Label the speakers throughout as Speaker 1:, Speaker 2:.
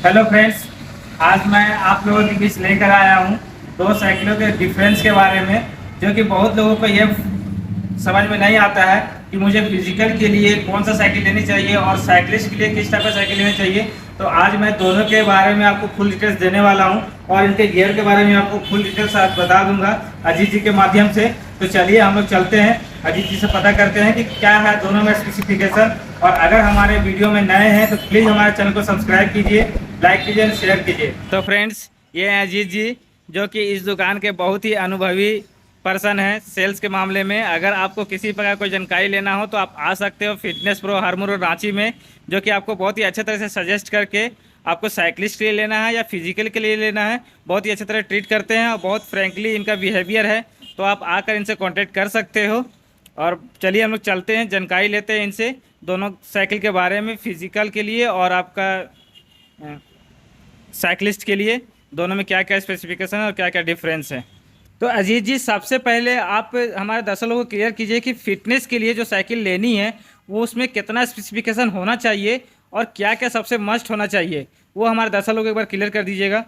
Speaker 1: Hello friends, आज मैं आप लोगों के बीच लेकर आया हूँ दो साइकिलों के डिफरेंस के बारे में, जो कि बहुत लोगों को ये समझ में नहीं आता है कि मुझे फिजिकल के लिए कौन सा साइकिल लेनी चाहिए और साइकिलिस्ट के लिए किस टाइप का साइकिल लेनी चाहिए। तो आज मैं दोनों के बारे में आपको फुल डिटेल्स देने वाला हूँ और इनके गियर के बारे में आपको फुल डिटेल्स आज बता दूंगा अजीत जी के माध्यम से। तो चलिए हम लोग चलते हैं, अजीत जी से पता करते हैं कि क्या है दोनों में स्पेसिफिकेशन। और अगर हमारे वीडियो में नए हैं तो प्लीज़ हमारे चैनल को सब्सक्राइब कीजिए, लाइक कीजिए और शेयर कीजिए। तो फ्रेंड्स, ये हैं अजीत जी, जो कि इस दुकान के बहुत ही अनुभवी पर्सन है सेल्स के मामले में। अगर आपको किसी प्रकार कोई जानकारी लेना हो तो आप आ सकते हो फिटनेस प्रो हरमुर रांची में, जो कि आपको बहुत ही अच्छे तरह से सजेस्ट करके आपको साइकिलिस्ट के लिए लेना है या फिजिकल के लिए लेना है, बहुत ही अच्छी तरह ट्रीट करते हैं और बहुत फ्रेंकली इनका बिहेवियर है। तो आप आकर इनसे कॉन्टेक्ट कर सकते हो। और चलिए हम लोग चलते हैं, जानकारी लेते हैं इनसे दोनों साइकिल के बारे में, फिजिकल के लिए और आपका साइकिलिस्ट के लिए, दोनों में क्या क्या स्पेसिफिकेशन है और क्या क्या डिफरेंस है। तो अजीत जी, सबसे पहले आप हमारे दर्शकों को क्लियर कीजिए कि फिटनेस के लिए जो साइकिल लेनी है वो उसमें कितना स्पेसिफिकेशन होना चाहिए और क्या क्या सबसे मस्ट होना चाहिए, वो हमारे दर्शकों को एक बार क्लियर कर दीजिएगा।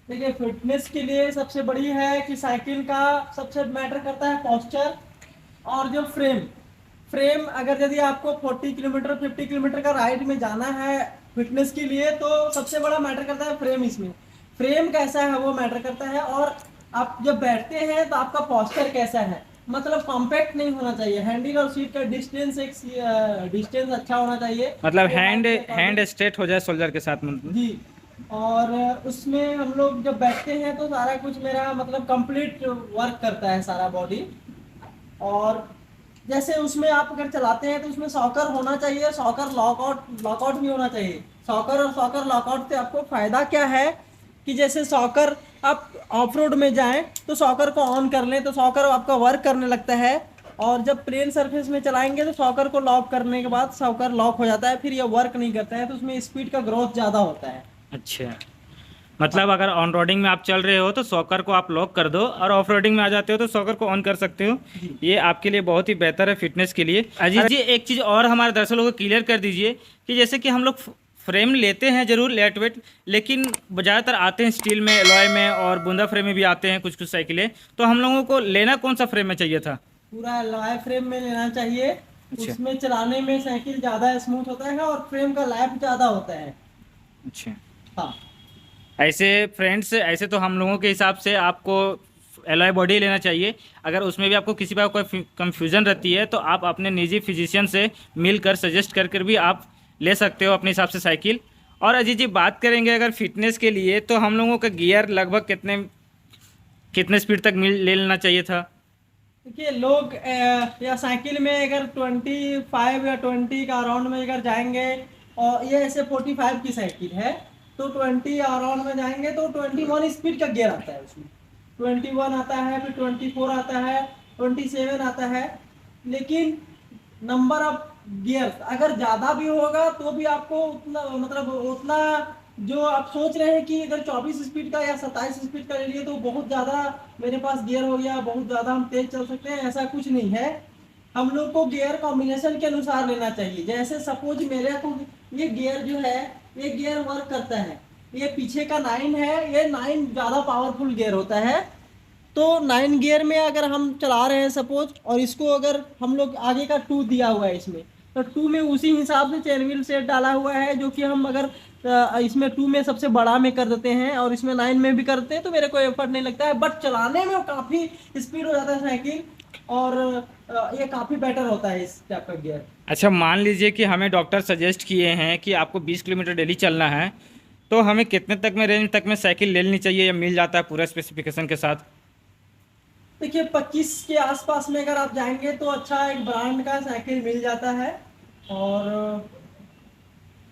Speaker 2: देखिए, फिटनेस के लिए सबसे बड़ी है कि साइकिल का सबसे मैटर करता है पोस्चर और जो फ्रेम। फ्रेम अगर यदि आपको 40 किलोमीटर 50 किलोमीटर का राइड में जाना है फिटनेस के लिए, तो सबसे बड़ा मैटर करता है फ्रेम। इसमें फ्रेम कैसा है वो मैटर करता है। और आप जब बैठते हैं तो आपका पोस्चर कैसा है, मतलब कॉम्पैक्ट नहीं होना चाहिए। हैंडल और सीट का डिस्टेंस एक डिस्टेंस अच्छा होना चाहिए,
Speaker 1: मतलब
Speaker 2: वो
Speaker 1: हैंड
Speaker 2: हाइट के अकॉर्डिंग।
Speaker 1: हैंड स्ट्रेट हो जाए शोल्डर के साथ, मतलब।
Speaker 2: जी। और उसमें हम लोग जब बैठते हैं तो सारा कुछ मेरा मतलब कंप्लीट वर्क करता है सारा बॉडी। और जैसे उसमें आप अगर चलाते हैं तो उसमें सॉकर होना चाहिए, सॉकर लॉकआउट लॉकआउट भी होना चाहिए। सॉकर और सॉकर लॉकआउट से आपको फायदा क्या है कि जैसे सॉकर आप ऑफ रोड में जाएं तो सॉकर को ऑन कर लें तो सॉकर आपका वर्क करने लगता है। और जब प्लेन सरफेस में चलाएंगे तो सॉकर को लॉक करने के बाद सॉकर लॉक हो जाता है, फिर ये वर्क नहीं करता है, तो उसमें स्पीड का ग्रोथ ज़्यादा होता है।
Speaker 1: अच्छा, मतलब अगर ऑन रोडिंग में आप चल रहे हो तो सॉकर को आप लॉक कर दो और ऑफ रोडिंग में आ जाते हो तो सॉकर को ऑन कर सकते हो।
Speaker 2: जी।
Speaker 1: ये आपके लिए बहुत ही बेहतर है फिटनेस के लिए। अजीत जी, एक चीज़ और हमारे दर्शकों को क्लियर कर दीजिए कि जैसे कि हम लोग फ्रेम लेते हैं जरूर लेट वेट, लेकिन ज़्यादातर आते हैं स्टील में, एलॉय में और बूंदा फ्रेम में भी आते हैं कुछ कुछ साइकिलें। तो हम लोगों को लेना कौन सा फ्रेम में चाहिए था?
Speaker 2: पूरा लॉय फ्रेम में लेना चाहिए।
Speaker 1: अच्छा।
Speaker 2: उसमें चलाने में साइकिल ज़्यादा स्मूथ होता है और फ्रेम का लाइफ ज़्यादा होता है।
Speaker 1: अच्छा,
Speaker 2: हाँ।
Speaker 1: ऐसे फ्रेंड्स, ऐसे तो हम लोगों के हिसाब से आपको एलॉय बॉडी लेना चाहिए। अगर उसमें भी आपको किसी बात कोई कंफ्यूजन रहती है तो आप अपने निजी फिजिशियन से मिलकर सजेस्ट कर कर भी आप ले सकते हो अपने हिसाब से साइकिल। और अजीत जी, बात करेंगे अगर फिटनेस के लिए तो हम लोगों का गियर लगभग कितने कितने स्पीड तक मिल ले लेना चाहिए था?
Speaker 2: देखिए, लोग या साइकिल में अगर 25 या 20 का अराउंड में अगर जाएंगे, और ये ऐसे 45 की साइकिल है तो 20 अराउंड में जाएंगे तो 21 स्पीड का गियर आता है उसमें। 21 आता है, फिर 24 आता है, 27 आता है। लेकिन नंबर ऑफ गियर्स अगर ज़्यादा भी होगा तो भी आपको उतना मतलब उतना जो आप सोच रहे हैं कि अगर 24 स्पीड का या 27 स्पीड का ले लिए तो बहुत ज़्यादा मेरे पास गियर हो गया, बहुत ज़्यादा हम तेज चल सकते हैं, ऐसा कुछ नहीं है। हम लोग को गियर कॉम्बिनेशन के अनुसार लेना चाहिए। जैसे सपोज मेरे को ये गियर जो है, ये गियर वर्क करता है, ये पीछे का 9 है, ये 9 ज़्यादा पावरफुल गियर होता है। तो 9 गियर में अगर हम चला रहे हैं सपोज, और इसको अगर हम लोग आगे का 2 दिया हुआ है इसमें, तो 2 में उसी हिसाब से चेन व्हील सेट डाला हुआ है, जो कि हम अगर इसमें 2 में सबसे बड़ा में कर देते हैं और इसमें 9 में भी करते हैं तो मेरे को एफर्ट नहीं लगता है, बट चलाने में काफ़ी स्पीड हो जाता है साइकिल। और ये काफ़ी बेटर होता है इस टाइप का गियर।
Speaker 1: अच्छा, मान लीजिए कि हमें डॉक्टर सजेस्ट किए हैं कि आपको 20 किलोमीटर डेली चलना है, तो हमें कितने तक में रेंज तक में साइकिल ले लेनी चाहिए या मिल जाता है पूरा स्पेसिफिकेशन के साथ?
Speaker 2: देखिए, 25 के आसपास में अगर आप जाएंगे तो अच्छा एक ब्रांड का साइकिल मिल जाता है। और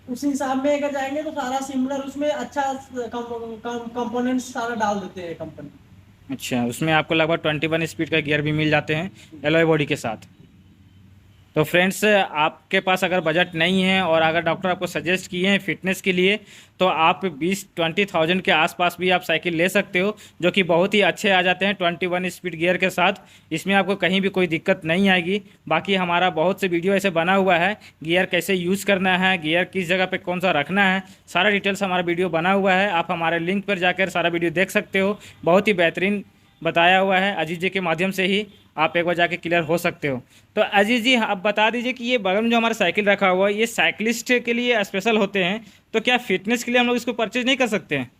Speaker 2: उस हिसाब में अगर जाएंगे तो सारा सिमिलर उसमें अच्छा कंपोनेंट्स सारा डाल देते हैं कंपनी।
Speaker 1: अच्छा, उसमें आपको लगभग 21 स्पीड का गियर भी मिल जाते हैं एलॉय बॉडी के साथ। तो फ्रेंड्स, आपके पास अगर बजट नहीं है और अगर डॉक्टर आपको सजेस्ट किए हैं फिटनेस के लिए, तो आप 20-20,000 के आसपास भी आप साइकिल ले सकते हो, जो कि बहुत ही अच्छे आ जाते हैं 21 स्पीड गियर के साथ। इसमें आपको कहीं भी कोई दिक्कत नहीं आएगी। बाकी हमारा बहुत से वीडियो ऐसे बना हुआ है, गियर कैसे यूज़ करना है, गियर किस जगह पे कौन सा रखना है, सारा डिटेल्स हमारा वीडियो बना हुआ है। आप हमारे लिंक पर जाकर सारा वीडियो देख सकते हो। बहुत ही बेहतरीन बताया हुआ है, अजीत जी के माध्यम से ही आप एक बार जाके क्लियर हो सकते हो। तो अजीत जी, आप बता दीजिए कि ये बगल में जो हमारा साइकिल रखा हुआ है, ये साइकिलिस्ट के लिए स्पेशल होते हैं, तो क्या फिटनेस के लिए हम लोग इसको परचेज नहीं कर सकते हैं?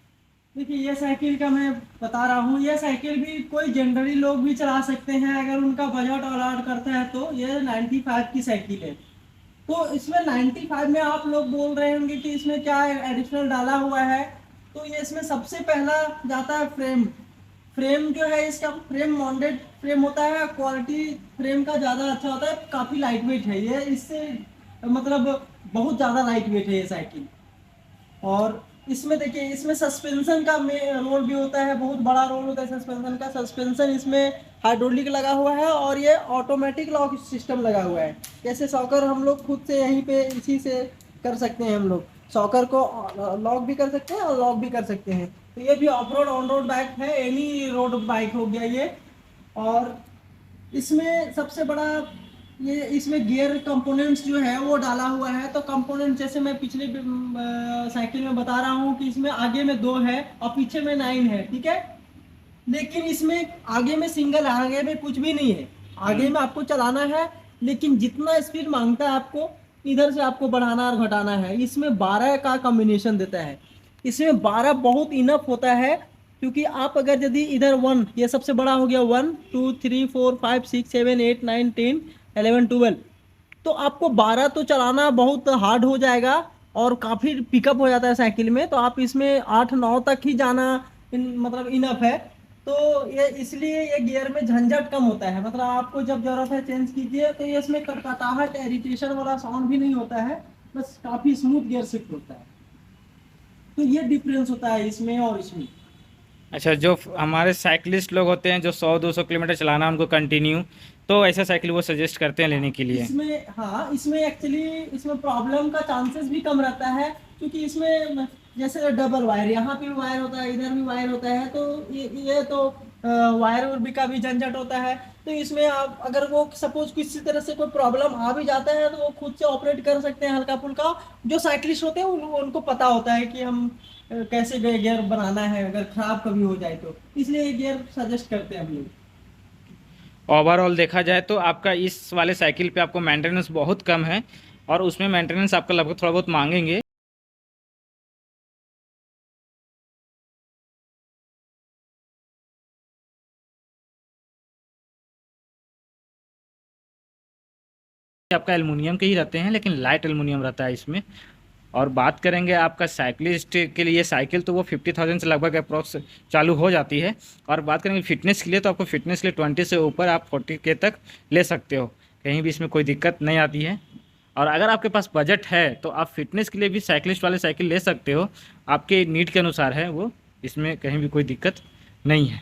Speaker 2: देखिए, ये साइकिल का मैं बता रहा हूँ, ये साइकिल भी कोई जनरली लोग भी चला सकते हैं अगर उनका बजट अलाउड करता है। तो ये 95 की साइकिल है। तो इसमें 95 में आप लोग बोल रहे होंगे कि इसमें क्या एडिशनल डाला हुआ है। तो ये इसमें सबसे पहला जाता है फ्रेम। फ्रेम जो है, इसका फ्रेम माउंटेड फ्रेम होता है। क्वालिटी फ्रेम का ज़्यादा अच्छा होता है, काफ़ी लाइट वेट है ये। इससे मतलब बहुत ज़्यादा लाइट वेट है ये साइकिल। और इसमें देखिए, इसमें सस्पेंशन का रोल भी होता है, बहुत बड़ा रोल होता है सस्पेंशन का। सस्पेंशन इसमें हाइड्रोलिक लगा हुआ है और ये ऑटोमेटिक लॉक सिस्टम लगा हुआ है। जैसे सॉकर हम लोग खुद से यहीं पे इसी से कर सकते हैं। हम लोग सॉकर को लॉक भी कर सकते हैं और लॉक भी कर सकते हैं। तो ये भी of road on road bike है, एनी रोड बाइक हो गया ये। और इसमें सबसे बड़ा ये, इसमें गियर कंपोनेंट्स जो है वो डाला हुआ है। तो कंपोनेंट जैसे मैं पिछले साइकिल में बता रहा हूँ कि इसमें आगे में 2 है और पीछे में 9 है, ठीक है। लेकिन इसमें आगे में सिंगल है, आगे में कुछ भी नहीं है। आगे में आपको चलाना है, लेकिन जितना स्पीड मांगता है आपको, इधर से आपको बढ़ाना और घटाना है। इसमें 12 का कॉम्बिनेशन देता है। इसमें 12 बहुत इनफ होता है, क्योंकि आप अगर यदि इधर 1, ये सबसे बड़ा हो गया, 1 2 3 4 5 6 7 8 9 10 11 12, तो आपको 12 तो चलाना बहुत हार्ड हो जाएगा और काफ़ी पिकअप हो जाता है साइकिल में। तो आप इसमें 8-9 तक ही जाना मतलब इनफ है। तो ये इसलिए ये गियर में झंझट कम होता है। मतलब आपको जब जरूरत है चेंज कीजिए। तो ये इसमें कटकटाहट, इरिटेशन वाला साउंड भी नहीं होता है, बस काफ़ी स्मूथ गियर शिफ्ट होता है। तो ये डिफरेंस होता है इसमें और इसमें।
Speaker 1: अच्छा, जो हमारे साइकिलिस्ट लोग होते हैं जो 100-200 किलोमीटर चलाना उनको कंटिन्यू, तो ऐसा साइकिल वो सजेस्ट करते हैं लेने के लिए?
Speaker 2: इसमें हाँ, इसमें एक्चुअली इसमें प्रॉब्लम का चांसेस भी कम रहता है, क्योंकि इसमें जैसे डबल वायर, यहाँ पे भी वायर होता है, इधर भी वायर होता है। तो ये तो वायर भी का भी झंझट होता है। तो इसमें आप अगर वो सपोज किसी तरह से कोई प्रॉब्लम आ भी जाता है, तो वो खुद से ऑपरेट कर सकते हैं हल्का फुल्का। जो साइकिलिस्ट होते हैं उनको पता होता है कि हम कैसे गियर बनाना है अगर खराब कभी हो जाए तो। इसलिए ये गियर सजेस्ट करते हैं हम लोग।
Speaker 1: ओवरऑल देखा जाए तो आपका इस वाले साइकिल पे आपको मेंटेनेंस बहुत कम है, और उसमें मेंटेनेंस आपका लगभग थोड़ा बहुत मांगेंगे। आपका एल्युमिनियम के ही रहते हैं, लेकिन लाइट एल्युमिनियम रहता है इसमें। और बात करेंगे आपका साइकिलिस्ट के लिए साइकिल, तो वो 50,000 से लगभग अप्रॉक्स चालू हो जाती है। और बात करेंगे फिटनेस के लिए, तो आपको फिटनेस के लिए 20 से ऊपर आप 40K तक ले सकते हो, कहीं भी इसमें कोई दिक्कत नहीं आती है। और अगर आपके पास बजट है तो आप फिटनेस के लिए भी साइकिलिस्ट वाले साइकिल ले सकते हो, आपके नीड के अनुसार है वो, इसमें कहीं भी कोई दिक्कत नहीं है।